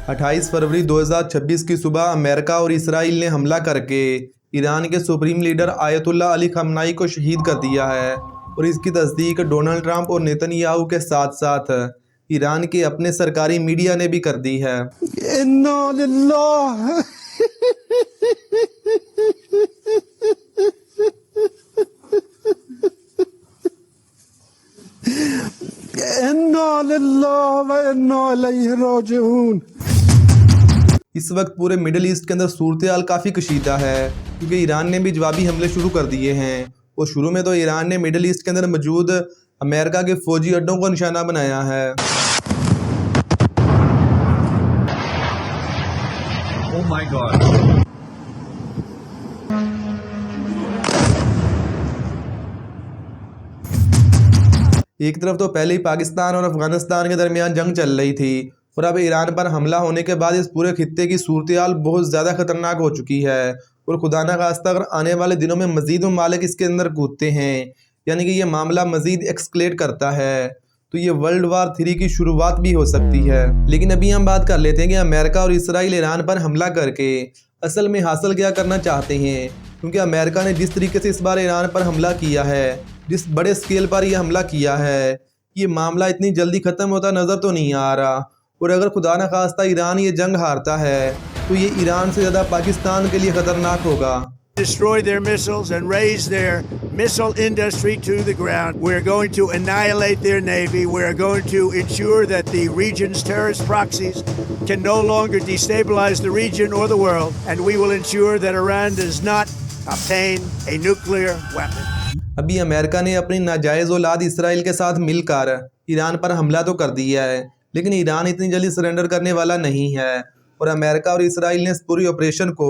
28 फरवरी 2026 की सुबह अमेरिका और इसराइल ने हमला करके ईरान के सुप्रीम लीडर आयतुल्ला अली खamenei को शहीद कर दिया है और इसकी तस्दीक डोनाल्ड ट्रंप और नेतन्याहू के साथ साथ ईरान के अपने सरकारी मीडिया ने भी कर दी है। इन्ना लिल्लाह इन्ना लिल्लाह व इन्ना इलैहि राजिऊन। इस वक्त पूरे मिडिल ईस्ट के अंदर सूरत हाल काफ़ी कशीदा है क्योंकि ईरान ने भी जवाबी हमले शुरू कर दिए हैं और शुरू में तो ईरान ने मिडिल ईस्ट के अंदर मौजूद अमेरिका के फौजी अड्डों को निशाना बनाया है। Oh my God. एक तरफ तो पहले ही पाकिस्तान और अफगानिस्तान के दरमियान जंग चल रही थी और अब ईरान पर हमला होने के बाद इस पूरे खित्ते की सूरत हाल बहुत ज़्यादा खतरनाक हो चुकी है और खुदा न खास्ता अगर आने वाले दिनों में मज़ीद ममालिक इसके अंदर कूदते हैं यानी कि ये मामला मज़ीद एक्सकलेट करता है तो ये वर्ल्ड वार 3 की शुरुआत भी हो सकती है। लेकिन अभी हम बात कर लेते हैं कि अमेरिका और इसराइल ईरान पर हमला करके असल में हासिल क्या करना चाहते हैं, क्योंकि अमेरिका ने जिस तरीके से इस बार ईरान पर हमला किया है, जिस बड़े स्केल पर यह हमला किया है, ये मामला इतनी जल्दी ख़त्म होता नज़र तो नहीं आ रहा। और अगर खुदा न खास्ता ईरान ये जंग हारता है तो ये ईरान से ज़्यादा पाकिस्तान के लिए ख़तरनाक होगा। Destroy their missiles and raise their missile industry to the ground. We're going to annihilate their navy. We're going to ensure that the region's terrorist proxies can no longer destabilize the region or the world. And we will ensure that Iran does not obtain a nuclear weapon. अभी America ने अपनी नाजायज़ औलाद Israel के साथ मिलकर Iran पर हमला तो कर दिया है, लेकिन ईरान इतनी जल्दी सरेंडर करने वाला नहीं है और अमेरिका और इसराइल ने इस पूरी ऑपरेशन को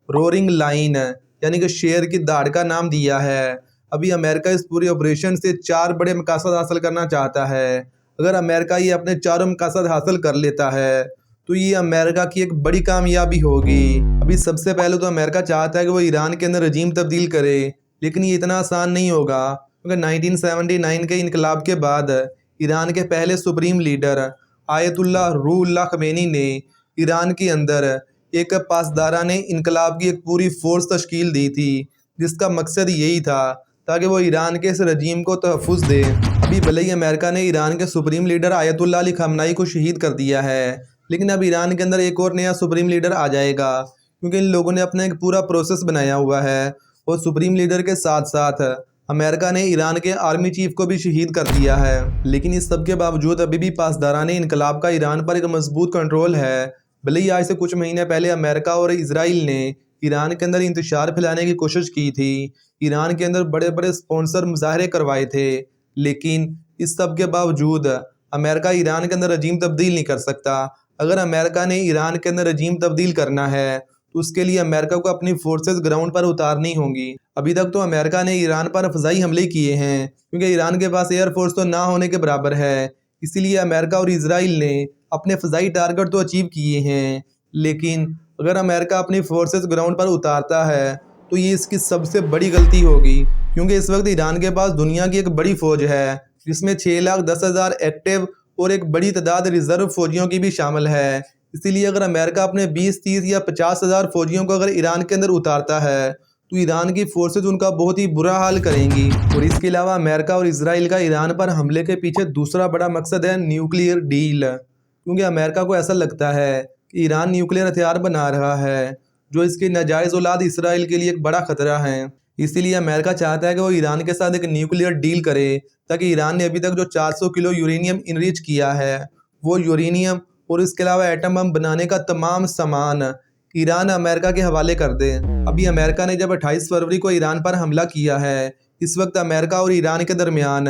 रोरिंग लाइन यानी कि शेर की दाढ़ का नाम दिया है। अभी अमेरिका इस पूरी ऑपरेशन से 4 बड़े मकासद हासिल करना चाहता है। अगर अमेरिका ये अपने चारों मकासद हासिल कर लेता है तो ये अमेरिका की एक बड़ी कामयाबी होगी। अभी सबसे पहले तो अमेरिका चाहता है कि वो ईरान के अंदर रजीम तब्दील करे, लेकिन ये इतना आसान नहीं होगा क्योंकि 1979 के इनकलाब के बाद ईरान के पहले सुप्रीम लीडर आयतुल्ला रूहुल्लाह खamenei ने ईरान के अंदर एक पासदाराने इनकलाब की एक पूरी फोर्स तश्कील दी थी, जिसका मकसद यही था ताकि वो ईरान के इस रजीम को तहफ़्फ़ुज़ दे। अभी भले ही अमेरिका ने ईरान के सुप्रीम लीडर आयतुल्ला अली खamenei को शहीद कर दिया है, लेकिन अब ईरान के अंदर एक और नया सुप्रीम लीडर आ जाएगा क्योंकि इन लोगों ने अपना एक पूरा प्रोसेस बनाया हुआ है और सुप्रीम लीडर के साथ साथ अमेरिका ने ईरान के आर्मी चीफ को भी शहीद कर दिया है। लेकिन इस सब के बावजूद अभी भी पासदाराने इनकलाब का ईरान पर एक मजबूत कंट्रोल है। भले ही आज से कुछ महीने पहले अमेरिका और इसराइल ने ईरान के अंदर इंतशार फैलाने की कोशिश की थी, ईरान के अंदर बड़े बड़े स्पॉन्सर मुजाहरे करवाए थे, लेकिन इस सब के बावजूद अमेरिका ईरान के अंदर रजीम तब्दील नहीं कर सकता। अगर अमेरिका ने ईरान के अंदर रजीम तब्दील करना है तो उसके लिए अमेरिका को अपनी फोर्सेस ग्राउंड पर उतारनी होंगी। अभी तक तो अमेरिका ने ईरान पर फ़ज़ाई हमले किए हैं क्योंकि ईरान के पास एयरफोर्स तो ना होने के बराबर है, इसीलिए अमेरिका और इसराइल ने अपने फ़ज़ाई टारगेट तो अचीव किए हैं। लेकिन अगर अमेरिका अपनी फोर्सेस ग्राउंड पर उतारता है तो ये इसकी सबसे बड़ी गलती होगी, क्योंकि इस वक्त ईरान के पास दुनिया की एक बड़ी फ़ौज है जिसमें 6,10,000 एक्टिव और एक बड़ी तादाद रिज़र्व फ़ौजियों की भी शामिल है। इसीलिए अगर अमेरिका अपने 20, 30 या 50,000 फ़ौजियों को अगर ईरान के अंदर उतारता है तो ईरान की फोर्सेज उनका बहुत ही बुरा हाल करेंगी। और इसके अलावा अमेरिका और इसराइल का ईरान पर हमले के पीछे दूसरा बड़ा मकसद है न्यूक्लियर डील, क्योंकि अमेरिका को ऐसा लगता है कि ईरान न्यूक्लियर हथियार बना रहा है जो इसकी नाजायज़ औलाद इसराइल के लिए एक बड़ा ख़तरा है। इसीलिए अमेरिका चाहता है कि वो ईरान के साथ एक न्यूक्लियर डील करे ताकि ईरान ने अभी तक जो 400 किलो यूरेनियम इनरिच किया है वो यूरेनियम और इसके अलावा एटम बम बनाने का तमाम सामान ईरान अमेरिका के हवाले कर दे। अभी अमेरिका ने जब 28 फरवरी को ईरान पर हमला किया है, इस वक्त अमेरिका और ईरान के दरमियान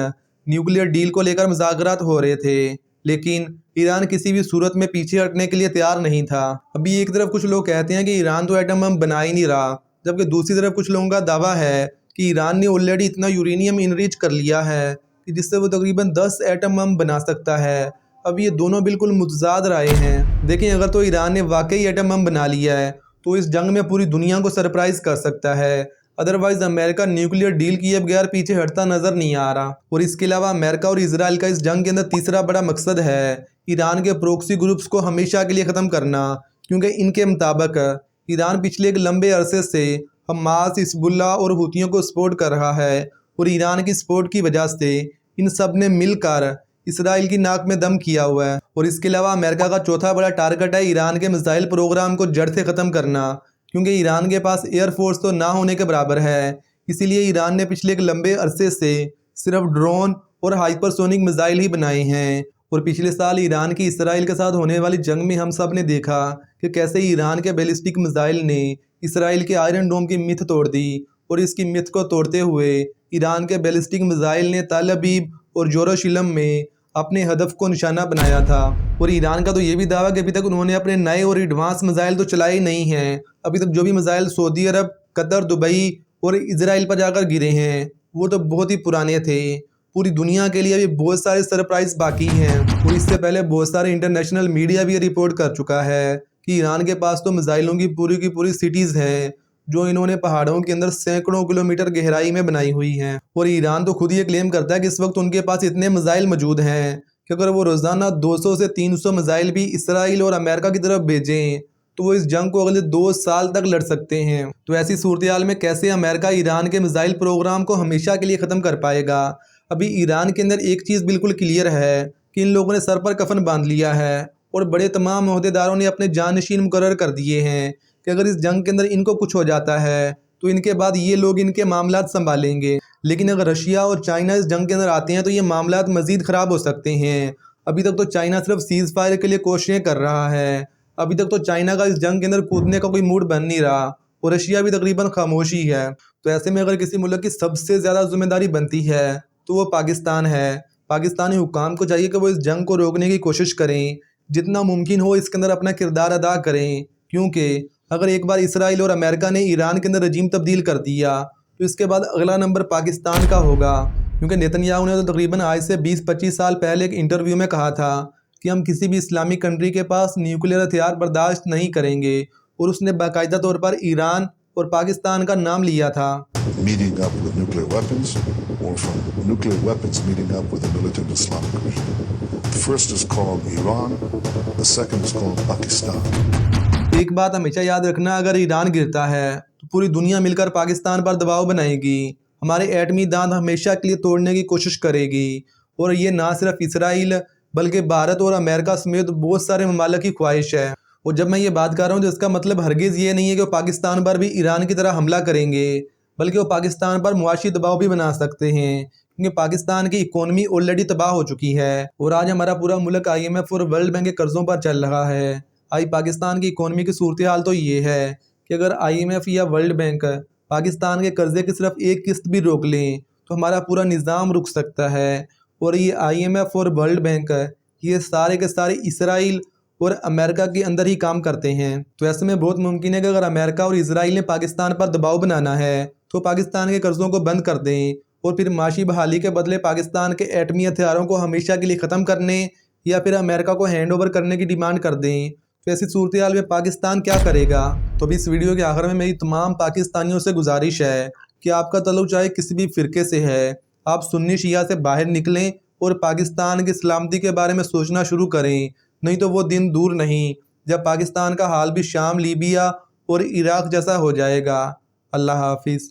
न्यूक्लियर डील को लेकर मुज़ाकरात हो रहे थे, लेकिन ईरान किसी भी सूरत में पीछे हटने के लिए तैयार नहीं था। अभी एक तरफ कुछ लोग कहते हैं कि ईरान तो एटम बम बना ही नहीं रहा, जबकि दूसरी तरफ कुछ लोगों का दावा है कि ईरान ने ऑलरेडी इतना यूरेनियम इनरिच कर लिया है कि जिससे वो तकरीबन 10 एटम बम बना सकता है। अब ये दोनों बिल्कुल मुतज़ाद राय हैं। देखिए, अगर तो ईरान ने वाकई एटम बम बना लिया है तो इस जंग में पूरी दुनिया को सरप्राइज़ कर सकता है, अदरवाइज अमेरिका न्यूक्लियर डील किए बगैर पीछे हटता नजर नहीं आ रहा। और इसके अलावा अमेरिका और इसराइल का इस जंग के अंदर तीसरा बड़ा मकसद है ईरान के प्रोक्सी ग्रुप्स को हमेशा के लिए ख़त्म करना, क्योंकि इनके मुताबिक ईरान पिछले एक लंबे अरसे से हमास, हिजबुल्लाह और हुतियों को सपोर्ट कर रहा है और ईरान की सपोर्ट की वजह से इन सब ने मिलकर इसराइल की नाक में दम किया हुआ है। और इसके अलावा अमेरिका का चौथा बड़ा टारगेट है ईरान के मिसाइल प्रोग्राम को जड़ से ख़त्म करना, क्योंकि ईरान के पास एयरफोर्स तो ना होने के बराबर है। इसीलिए ईरान ने पिछले एक लंबे अरसे से सिर्फ ड्रोन और हाइपरसोनिक मिसाइल ही बनाए हैं। और पिछले साल ईरान की इसराइल के साथ होने वाली जंग में हम सब ने देखा कि कैसे ईरान के बैलिस्टिक मिसाइल ने इसराइल के आयरन डोम की मिथ तोड़ दी। और इसकी मिथ को तोड़ते हुए ईरान के बैलिस्टिक मिसाइल ने तल अबीब और यरूशलेम में अपने हदफ को निशाना बनाया था। और ईरान का तो ये भी दावा कि अभी तक उन्होंने अपने नए और एडवांस मिसाइल तो चलाए ही नहीं हैं। अभी तक जो भी मिसाइल सऊदी अरब, कतर, दुबई और इजराइल पर जाकर गिरे हैं वो तो बहुत ही पुराने थे। पूरी दुनिया के लिए अभी बहुत सारे सरप्राइज बाकी हैं। और इससे पहले बहुत सारे इंटरनेशनल मीडिया भी रिपोर्ट कर चुका है कि ईरान के पास तो मिसाइलों की पूरी सिटीज़ हैं जो इन्होंने पहाड़ों के अंदर सैकड़ों किलोमीटर गहराई में बनाई हुई हैं। और ईरान तो खुद ये क्लेम करता है कि इस वक्त उनके पास इतने मिसाइल मौजूद हैं कि अगर वो रोज़ाना 200 से 300 मिसाइल भी इसराइल और अमेरिका की तरफ भेजें तो वो इस जंग को अगले 2 साल तक लड़ सकते हैं। तो ऐसी सूरत हाल में कैसे अमेरिका ईरान के मिसाइल प्रोग्राम को हमेशा के लिए ख़त्म कर पाएगा? अभी ईरान के अंदर एक चीज़ बिल्कुल क्लियर है कि इन लोगों ने सर पर कफन बांध लिया है और बड़े तमाम ओहदेदारों ने अपने जानशीन मुकर्रर कर दिए हैं कि अगर इस जंग के अंदर इनको कुछ हो जाता है तो इनके बाद ये लोग इनके मामलात संभालेंगे। लेकिन अगर रशिया और चाइना इस जंग के अंदर आते हैं तो ये मामलात मज़ीद ख़राब हो सकते हैं। अभी तक तो चाइना सिर्फ सीज़ फायर के लिए कोशिशें कर रहा है। अभी तक तो चाइना का इस जंग के अंदर कूदने का कोई मूड बन नहीं रहा और रशिया भी तकरीबन खामोशी है। तो ऐसे में अगर किसी मुल्क की सबसे ज़्यादा जिम्मेदारी बनती है तो वो पाकिस्तान है। पाकिस्तानी हुकाम को चाहिए कि वो इस जंग को रोकने की कोशिश करें, जितना मुमकिन हो इसके अंदर अपना किरदार अदा करें। क्योंकि अगर एक बार इसराइल और अमेरिका ने ईरान के अंदर रजीम तब्दील कर दिया तो इसके बाद अगला नंबर पाकिस्तान का होगा। क्योंकि नेतन्याहू ने तो तकरीबन आज से 20-25 साल पहले एक इंटरव्यू में कहा था कि हम किसी भी इस्लामिक कंट्री के पास न्यूक्लियर हथियार बर्दाश्त नहीं करेंगे और उसने बाकायदा तौर पर ईरान और पाकिस्तान का नाम लिया था। Meeting up with nuclear weapons or from nuclear weapons meeting up with a militant Islamic regime. The first is called Iran, the second is called Pakistan. एक बात हमेशा याद रखना, अगर ईरान गिरता है तो पूरी दुनिया मिलकर पाकिस्तान पर दबाव बनाएगी, हमारे एटमी दांत हमेशा के लिए तोड़ने की कोशिश करेगी। और ये ना सिर्फ इसराइल बल्कि भारत और अमेरिका समेत बहुत सारे ममालिक की ख्वाहिश है। और जब मैं ये बात कर रहा हूँ तो इसका मतलब हरगिज़ ये नहीं है कि वो पाकिस्तान पर भी ईरान की तरह हमला करेंगे, बल्कि वो पाकिस्तान पर मुआशी दबाव भी बना सकते हैं, क्योंकि पाकिस्तान की इकोनॉमी ऑलरेडी तबाह हो चुकी है और आज हमारा पूरा मुल्क IMF और वर्ल्ड बैंक के कर्ज़ों पर चल रहा है। आज पाकिस्तान की इकोनॉमी की सूरत हाल तो ये है कि अगर IMF या वर्ल्ड बैंक पाकिस्तान के कर्ज़े की सिर्फ एक किस्त भी रोक लें तो हमारा पूरा निज़ाम रुक सकता है। और ये IMF और वर्ल्ड बैंक ये सारे के सारे इसराइल और अमेरिका के अंदर ही काम करते हैं। तो ऐसे में बहुत मुमकिन है कि अगर अमेरिका और इसराइल ने पाकिस्तान पर दबाव बनाना है तो पाकिस्तान के कर्ज़ों को बंद कर दें और फिर माशी बहाली के बदले पाकिस्तान के एटमी हथियारों को हमेशा के लिए ख़त्म करने या फिर अमेरिका को हैंड ओवर करने की डिमांड कर दें। तो ऐसी सूरत हाल में पाकिस्तान क्या करेगा? तो अभी इस वीडियो के आखिर में मेरी तमाम पाकिस्तानियों से गुजारिश है कि आपका तल्लुक चाहे किसी भी फ़िरके से है, आप सुन्नी शिया से बाहर निकलें और पाकिस्तान की सलामती के बारे में सोचना शुरू करें। नहीं तो वो दिन दूर नहीं जब पाकिस्तान का हाल भी शाम, लीबिया और इराक़ जैसा हो जाएगा। अल्लाह हाफिज़।